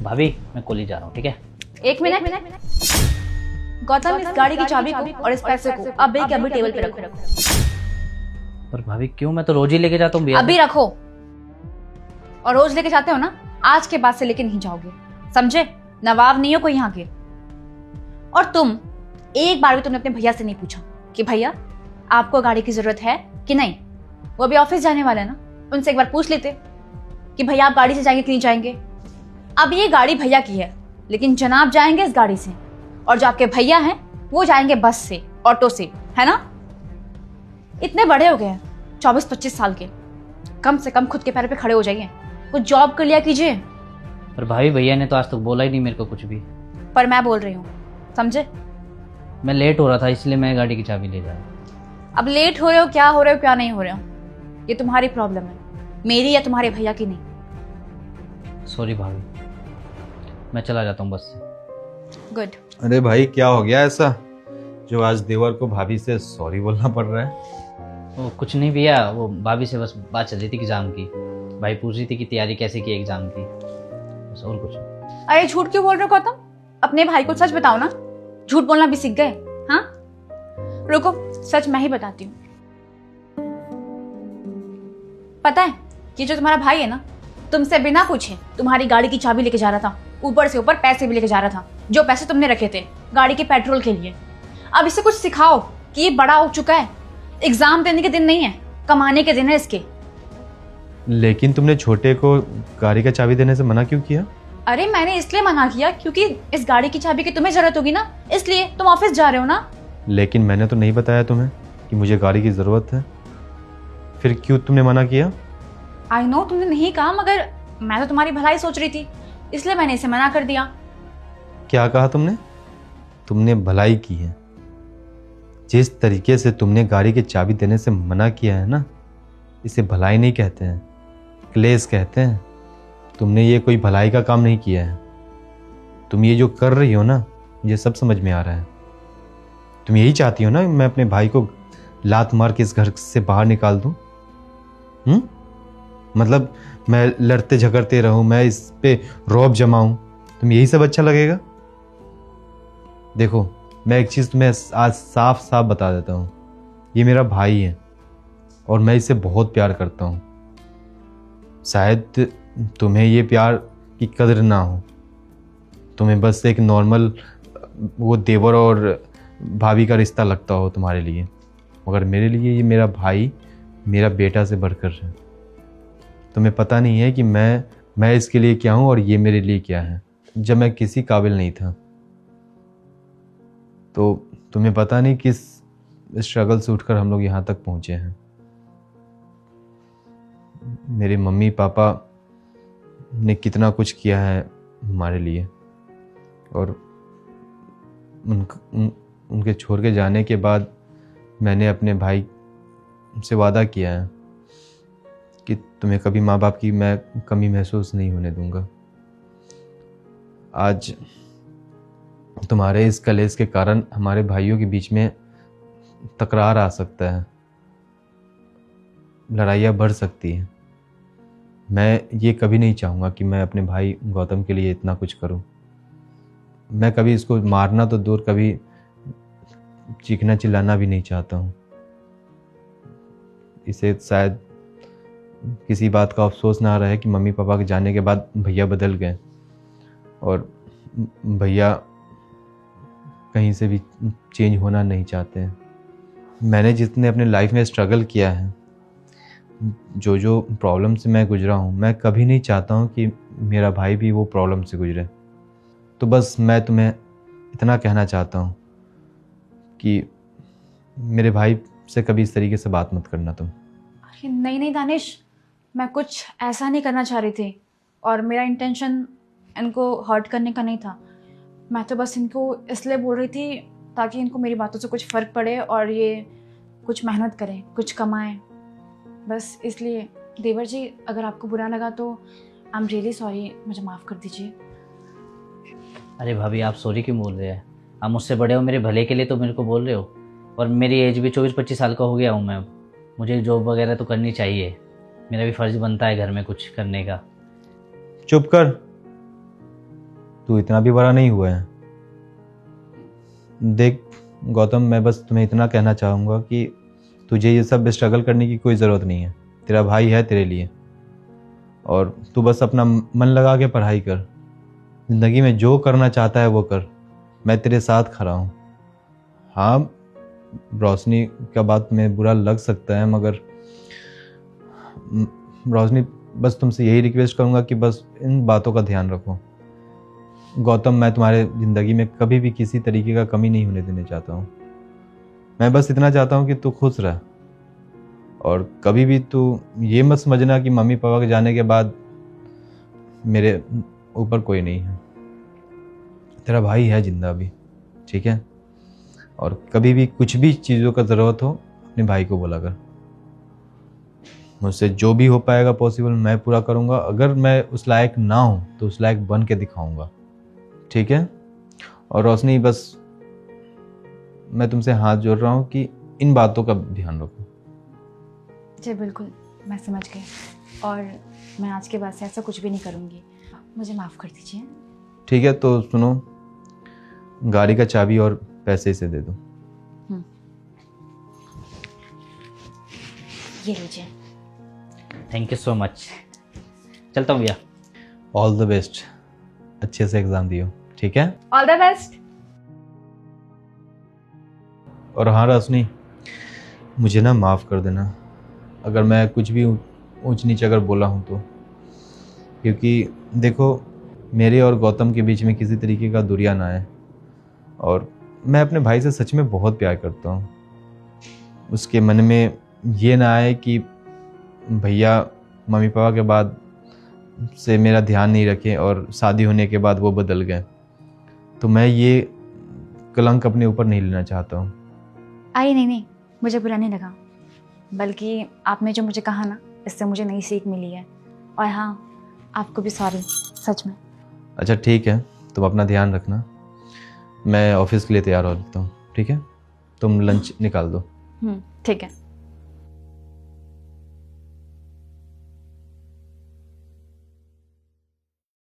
भाभी मैं कॉलेज जा रहा हूँ, ठीक है? एक मिनट। गौतम, इस गाड़ी की चाबी को और इस पैसे को अभी के अभी टेबल पे रखो। पर भाभी क्यों? मैं तो रोज ही लेके जाता हूँ भैया। अभी रखो। और रोज लेके जाते हो ना, आज के बाद से लेके नहीं जाओगे, समझे? नवाब नहीं हो कोई यहाँ के। और तुम एक बार भी तुमने अपने भैया से नहीं पूछा कि भैया आपको गाड़ी की जरूरत है कि नहीं? वो अभी ऑफिस जाने वाले हैं ना, उनसे एक बार पूछ लेते कि भैया आप गाड़ी से जाएंगे कि नहीं जाएंगे। अब ये गाड़ी भैया की है, लेकिन जनाब जाएंगे इस गाड़ी से, और जो आपके भैया हैं वो जाएंगे बस से, ऑटो से, है ना? इतने बड़े हो गए हैं, 24-25 साल के, कम से कम खुद के पैर पे खड़े हो जाइए, कुछ जॉब कर लिया कीजिए। पर भाभी भैया ने तो आज तक बोला ही नहीं मेरे को कुछ भी। पर मैं बोल रही हूँ, समझे? मैं लेट हो रहा था इसलिए मैं गाड़ी की चाबी ले जा रहा हूँ। अब लेट हो रहे हो, क्या हो रहे हो, क्या नहीं हो रहे हो, ये तुम्हारी प्रॉब्लम है, मेरी या तुम्हारे भैया की नहीं। सॉरी भाभी, मैं चला जाता हूँ बस से। गुड। अरे भाई क्या हो गया ऐसा जो आज देवर को भाभी से सॉरी बोलना पड़ रहा है? वो कुछ नहीं भैया, वो भाभी से बस बात चल रही थी एग्जाम की। भाई पूछ रही थी कि तैयारी कैसे की एग्जाम की, बस और कुछ। अरे झूठ क्यों बोल रहे हो गौतम? अपने भाई को सच बताओ ना, झूठ बोलना भी सीख गए? हाँ रुको, सच मैं ही बताती हूँ। पता है, ये जो तुम्हारा भाई है ना, तुमसे बिना पूछे तुम्हारी गाड़ी की चाबी लेके जा रहा था, ऊपर से ऊपर पैसे भी लेके जा रहा था, जो पैसे तुमने रखे थे गाड़ी के पेट्रोल के लिए। अब इसे कुछ सिखाओ कि ये बड़ा हो चुका है, एग्जाम देने के दिन नहीं है, कमाने के दिन है इसके। लेकिन तुमने छोटे को गाड़ी का चाबी देने से मना क्यों किया? अरे मैंने इसलिए मना किया क्योंकि इस गाड़ी की चाबी की तुम्हें जरूरत होगी ना, इसलिए। तुम ऑफिस जा रहे हो ना। लेकिन मैंने तो नहीं बताया तुम्हें कि मुझे गाड़ी की जरूरत है, फिर क्यों तुमने मना किया? आई नो तुमने नहीं कहा, मगर मैं तो तुम्हारी भलाई सोच रही थी, इसलिए मैंने इसे मना कर दिया। क्या कहा तुमने? तुमने भलाई की है। जिस तरीके से तुमने गाड़ी की चाबी देने से मना किया है ना, इसे भलाई नहीं कहते हैं, क्लेश कहते हैं। तुमने ये कोई भलाई का काम नहीं किया है। तुम ये जो कर रही हो ना, मुझे सब समझ में आ रहा है। तुम यही चाहती हो ना मैं अपने भाई को लात मार के इस घर से बाहर निकाल दूं? मतलब मैं लड़ते झगड़ते रहूं, मैं इस पे रौब जमाऊं, तुम यही सब अच्छा लगेगा? देखो मैं एक चीज तुम्हें आज साफ साफ बता देता हूं, ये मेरा भाई है और मैं इसे बहुत प्यार करता हूं। शायद तुम्हें ये प्यार की कदर ना हो, तुम्हें बस एक नॉर्मल वो देवर और भाभी का रिश्ता लगता हो तुम्हारे लिए, मगर मेरे लिए ये मेरा भाई मेरा बेटा से बढ़कर है। तुम्हें पता नहीं है कि मैं इसके लिए क्या हूँ और ये मेरे लिए क्या है। जब मैं किसी काबिल नहीं था तो तुम्हें पता नहीं किस स्ट्रगल से उठकर हम लोग यहाँ तक पहुँचे हैं। मेरे मम्मी पापा ने कितना कुछ किया है हमारे लिए, और उनके छोड़ के जाने के बाद मैंने अपने भाई से वादा किया है कि तुम्हें कभी माँ बाप की मैं कमी महसूस नहीं होने दूंगा। आज तुम्हारे इस कलेश के कारण हमारे भाइयों के बीच में तकरार आ सकता है, लड़ाइयाँ बढ़ सकती है। मैं ये कभी नहीं चाहूँगा कि मैं अपने भाई गौतम के लिए इतना कुछ करूँ। मैं कभी इसको मारना तो दूर, कभी चीखना चिल्लाना भी नहीं चाहता हूँ। इसे शायद किसी बात का अफसोस ना रहे कि मम्मी पापा के जाने के बाद भैया बदल गए और भैया कहीं से भी चेंज होना नहीं चाहते हैं। मैंने जितने अपने लाइफ में स्ट्रगल किया है, जो जो प्रॉब्लम से मैं गुजरा हूँ, मैं कभी नहीं चाहता हूँ कि मेरा भाई भी वो प्रॉब्लम से गुजरे। तो बस मैं तुम्हें इतना कहना चाहता हूँ कि मेरे भाई से कभी इस तरीके से बात मत करना तुम। अरे नहीं नहीं दानिश, मैं कुछ ऐसा नहीं करना चाह रही थी और मेरा इंटेंशन इनको हर्ट करने का नहीं था। मैं तो बस इनको इसलिए बोल रही थी ताकि इनको मेरी बातों से कुछ फ़र्क पड़े और ये कुछ मेहनत करें, कुछ कमाएं, बस इसलिए। देवर जी अगर आपको बुरा लगा तो आई एम रियली सॉरी, मुझे माफ़ कर दीजिए। अरे भाभी आप सॉरी क्यों बोल रहे हैं? आप मुझसे बड़े हो, मेरे भले के लिए तो मेरे को बोल रहे हो, और मेरी एज भी 24-25 साल का हो गया हूँ मैं। मुझे जॉब वगैरह तो करनी चाहिए, मेरा भी फर्ज बनता है घर में कुछ करने का। चुप कर, तू इतना भी बड़ा नहीं हुआ है। देख गौतम, मैं बस तुम्हें इतना कहना चाहूँगा कि तुझे ये सब स्ट्रगल करने की कोई ज़रूरत नहीं है। तेरा भाई है तेरे लिए, और तू बस अपना मन लगा के पढ़ाई कर। ज़िंदगी में जो करना चाहता है वो कर, मैं तेरे साथ खड़ा हूँ। हाँ, रोशनी का बात तुम्हें बुरा लग सकता है, मगर रोशनी बस तुमसे यही रिक्वेस्ट करूँगा कि बस इन बातों का ध्यान रखो। गौतम, मैं तुम्हारे ज़िंदगी में कभी भी किसी तरीके का कमी नहीं होने देना चाहता हूँ। मैं बस इतना चाहता हूँ कि तू खुश रह, और कभी भी तू ये मत समझना कि मम्मी पापा के जाने के बाद मेरे ऊपर कोई नहीं है। तेरा भाई है जिंदा अभी, ठीक है? और कभी भी कुछ भी चीज़ों का ज़रूरत हो अपने भाई को बोला कर। मुझसे जो भी हो पाएगा पॉसिबल मैं पूरा करूँगा। अगर मैं उस लायक ना हूँ तो उस लायक बन के दिखाऊँगा, ठीक है? और रोशनी, बस मैं तुमसे हाथ जोड़ रहा हूँ कि इन बातों का ध्यान रखो। जी बिल्कुल, मैं समझ गई, और मैं आज के बाद से ऐसा कुछ भी नहीं करूँगी। मुझे माफ़ कर दीजिए। ठीक है, तो सुनो, गाड़ी का चाबी और पैसे इसे दे दो। ये लीजिए। Thank you so much. चलता हूँ भैया। ऑल द बेस्ट, अच्छे से एग्ज़ाम दियो, ठीक है? All the best. और हाँ रोशनी, मुझे ना माफ़ कर देना अगर मैं कुछ भी ऊंच नीच अगर बोला हूँ तो, क्योंकि देखो मेरे और गौतम के बीच में किसी तरीके का दूरिया ना है, और मैं अपने भाई से सच में बहुत प्यार करता हूँ। उसके मन में ये ना आए कि भैया मम्मी पापा के बाद से मेरा ध्यान नहीं रखे और शादी होने के बाद वो बदल गए। तो मैं ये कलंक अपने ऊपर नहीं लेना चाहता हूँ। आई नहीं, मुझे बुरा नहीं लगा, बल्कि आपने जो मुझे कहा ना, इससे मुझे नई सीख मिली है। और हाँ, आपको भी सॉरी, सच में। अच्छा ठीक है, तुम अपना ध्यान रखना। मैं ऑफिस के लिए तैयार हो लेता हूँ, ठीक है? तुम लंच निकाल दो। ठीक है।